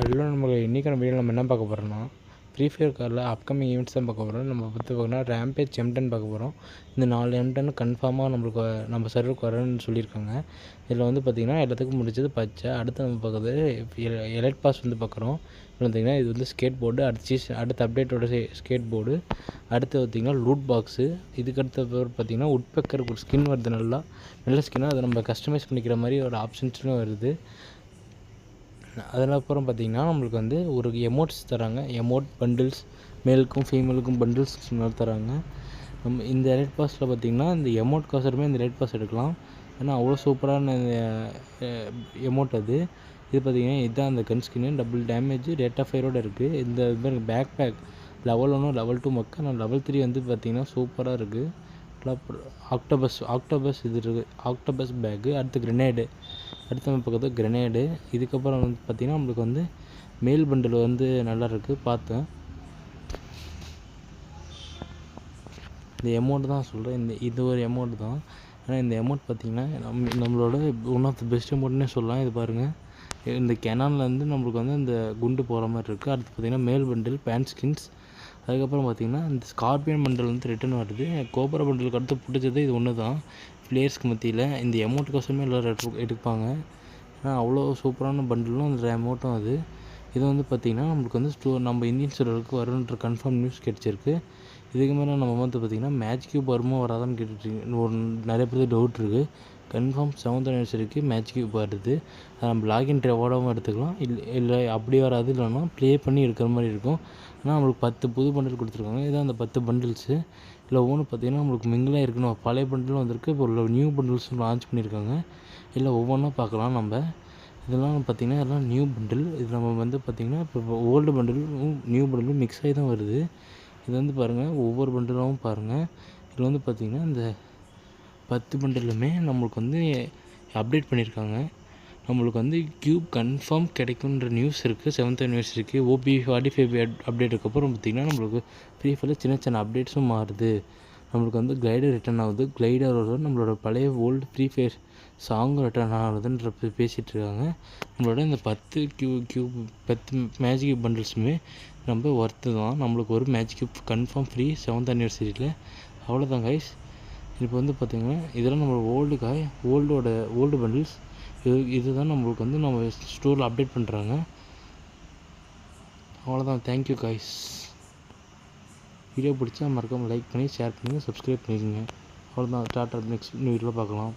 Hello நம்மளை இன்றைக்கான video நம்ம என்ன பார்க்க போகிறோம்னா ஃப்ரீ ஃபயர் காரில் அப்கமிங் ஈவெண்ட்ஸ் தான் பார்க்க போகிறோம். நம்ம பற்றி பார்க்கணும்னா ரேம்பேஜ் M10 பார்க்க போகிறோம். இந்த 4 M10 கன்ஃபார்மாக நம்மளுக்கு நம்ம சர்வருக்கு வரணும்னு சொல்லியிருக்காங்க. இதில் வந்து பார்த்திங்கன்னா எல்லாத்துக்கும் முடிச்சது பச்சை. அடுத்து நம்ம பார்க்குறது எலைட் பாஸ் வந்து பார்க்குறோம். பார்த்திங்கன்னா இது வந்து ஸ்கேட் போர்டு, அடுத்த அப்டேட்டோட ஸ்கேட் போர்டு. அடுத்து பார்த்திங்கன்னா லூட் பாக்ஸு. இதுக்கடுத்த பார்த்திங்கன்னா உட்பெக்கர் ஒரு ஸ்கின் வருது, நல்ல ஸ்கின்னாக அதை நம்ம கஸ்டமைஸ் பண்ணிக்கிற மாதிரி ஒரு ஆப்ஷன்ஸ்லும் வருது. அதுக்கப்புறம் பார்த்திங்கன்னா நம்மளுக்கு வந்து ஒரு எமோட்ஸ் தராங்க. எமோட் பண்டில்ஸ் மேலுக்கும் ஃபீமேலுக்கும் பண்டில்ஸ் தராங்க. நம்ம இந்த எலைட் பாஸில் பார்த்திங்கன்னா இந்த எமோட் காசருமே இந்த எலைட் பாஸ் எடுக்கலாம். ஏன்னா அவ்வளோ சூப்பரான எமோட் அது. இது பார்த்திங்கன்னா இதுதான் அந்த கன் ஸ்கின்னு. டபுள் டேமேஜ் ரேட் ஆஃப் ஃபயரோடு இருக்குது. இந்த பேக் லெவல் 1 லெவல் 2 மக்கள். நான் லெவல் 3 வந்து பார்த்திங்கன்னா சூப்பராக இருக்குது. ஆக்டோபஸ் இது இருக்குது, ஆக்டோபஸ் பேக்கு. அடுத்து கிரெனேடு, அடுத்து நம்ம பக்கத்து கிரெனேடு. இதுக்கப்புறம் வந்து பார்த்திங்கன்னா நம்மளுக்கு வந்து மேல் பண்டில் வந்து நல்லா இருக்குது. பார்த்தேன் இந்த எமௌண்ட் தான் சொல்கிறேன். இது ஒரு எமௌண்ட் தான். ஆனால் இந்த எமௌண்ட் பார்த்திங்கன்னா நம்மளோட ஒன் ஆஃப் த பெஸ்ட் எமௌண்ட்னே சொல்லலாம். இது பாருங்கள், இந்த கெனான்லேருந்து நம்மளுக்கு வந்து இந்த குண்டு போகிற மாதிரி இருக்குது. அடுத்து பார்த்திங்கன்னா மேல் பண்டில் பேண்ட் ஸ்கின்ஸ். அதுக்கப்புறம் பார்த்திங்கன்னா இந்த ஸ்கார்பியன் பண்டில் வந்து ரிட்டன் வருது. கோப்ரா பண்டிலுக்கு அடுத்து பிடிச்சது இது ஒன்று தான். பிளேயர்ஸ்க்கு மத்தியில் இந்த எமௌண்ட்டுக்கோசமே எல்லோரும் எடுப்பாங்க. ஏன்னா அவ்வளோ சூப்பரான பண்டிலும் அந்த எமௌண்ட்டும் அது. இது வந்து பார்த்திங்கன்னா நம்மளுக்கு வந்து நம்ம இந்தியன் சர்வருக்கு வரும்ன்ற கன்ஃபார்ம் நியூஸ் கிடச்சிருக்கு. இதுக்கு மேலே நம்ம வந்து பார்த்திங்கன்னா மேட்ச் கியூப் வருமோ வராதான்னு கேட்டுட்ருக்கீங்க. ஒரு நிறைய பேருக்கு டவுட் இருக்குது. Confirm 7th anniversary match cube வருது. அதை நம்ம லாகின் ரிவார்டாகவும் எடுத்துக்கலாம். இல்லை அப்படி வராது, இல்லைன்னா ப்ளே பண்ணி எடுக்கிற மாதிரி இருக்கும். ஆனால் நம்மளுக்கு 10 புது பண்டில் கொடுத்துருக்காங்க. இதான் அந்த 10 பண்டில்ஸு. இல்லை ஒவ்வொன்று பார்த்திங்கன்னா நம்மளுக்கு மிங்கிளாக இருக்கணும். பழைய பண்டிலும் வந்திருக்கு, இப்போ உள்ள நியூ பண்டில்ஸும் லான்ச் பண்ணியிருக்காங்க. இல்லை ஒவ்வொன்றா பார்க்கலாம் நம்ம. இதெல்லாம் பார்த்திங்கன்னா எல்லாம் நியூ பண்டில். இது நம்ம வந்து பார்த்திங்கன்னா இப்போ ஓல்டு பண்டிலும் நியூ பண்டிலும் மிக்ஸ் ஆகி தான் வருது. இது வந்து பாருங்கள், ஒவ்வொரு பண்டிலாகவும் பாருங்கள். இதில் வந்து பார்த்திங்கன்னா இந்த 10 பண்டிலுமே நம்மளுக்கு வந்து அப்டேட் பண்ணியிருக்காங்க. நம்மளுக்கு வந்து கியூப் கன்ஃபார்ம் கிடைக்குன்ற நியூஸ் இருக்குது. 7th anniversary OP 45 அப்டேட்டுக்கப்புறம் பார்த்திங்கன்னா நம்மளுக்கு ஃப்ரீ ஃபயரில் சின்ன அப்டேட்ஸும் மாறுது. நம்மளுக்கு வந்து கிளைடர் ரிட்டர்ன் ஆகுது. கிளைடர் வரும், நம்மளோட பழைய old Free Fire song return ஆகுதுன்ற பேசிகிட்டு இருக்காங்க. நம்மளோட இந்த 10 மேஜிக் கியூப் பண்டில்ஸுமே ரொம்ப ஒர்த்து தான். நம்மளுக்கு ஒரு magic cube confirm free 7th anniversary. அவ்வளோதான் கைஸ். இப்போ வந்து பார்த்திங்கன்னா இதெல்லாம் நம்மளோட ஓல்டு பண்டில்ஸ். இதுதான் நம்மளுக்கு வந்து நம்ம ஸ்டோரில் அப்டேட் பண்ணுறாங்க. அவ்வளோதான். Thank you guys. வீடியோ பிடிச்சா மறக்காமல் லைக் பண்ணி ஷேர் பண்ணுங்கள், சப்ஸ்கிரைப் பண்ணிக்கோங்க. அவ்வளோதான். டாட்டா. நெக்ஸ்ட் வீடியோவில் பார்க்கலாம்.